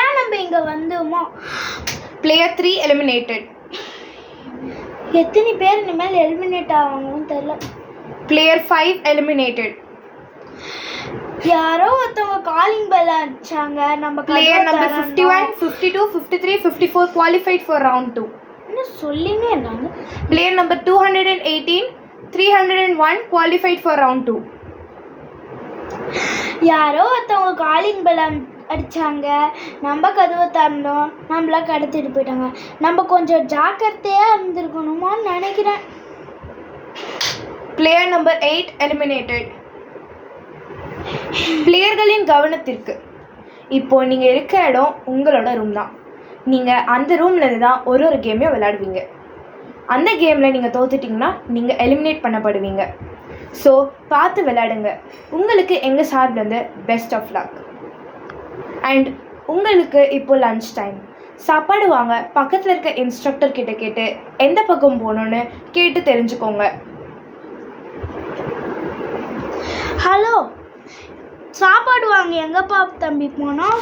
ஏன் நம்ம இங்கே வந்தோமோ? Player 3 eliminated. எத்தனை பேர் இனிமேல் எலிமினேட் ஆவாங்கன்னு தெரியல. Player 5 eliminated. யாரோ ஒருத்தவங்க காலிங் பெல் அடிச்சாங்க. நம்ம Player number 51, 52, 53, 54 qualified for round 2. என்ன சொல்லினே இருந்தாங்க. Player number 218, 301 qualified for round 2. யாரோ ஒருத்தவங்க காலிங் பெல் அடிச்சாங்க. நம்ம கதவை திறந்தோம், நம்மள கடத்திட்டு போயிட்டாங்க. நம்ம கொஞ்சம் ஜாக்கிரதையா இருந்திருக்கணுமான்னு நினைக்கிறேன். Player number 8 eliminated. பிளேயர்களின் கவனத்திற்கு, இப்போ நீங்கள் இருக்கிற இடம் உங்களோட ரூம் தான். நீங்கள் அந்த ரூம்லேருந்து தான் ஒரு கேமையும் விளையாடுவீங்க. அந்த கேமில் நீங்கள் தோத்துட்டிங்கன்னா நீங்கள் எலிமினேட் பண்ணப்படுவீங்க. ஸோ பார்த்து விளையாடுங்க. உங்களுக்கு எங்கள் சார்பிலேருந்து பெஸ்ட் ஆஃப் லக். அண்ட் உங்களுக்கு இப்போ லன்ச் டைம். சாப்பாடு வாங்க பக்கத்தில் இருக்க இன்ஸ்ட்ரக்டர் கிட்ட கேட்டு எந்த பக்கம் போகணுன்னு கேட்டு தெரிஞ்சுக்கோங்க. ஹலோ, சாப்பாடு வாங்க எங்கப்பா தம்பி போனோம்?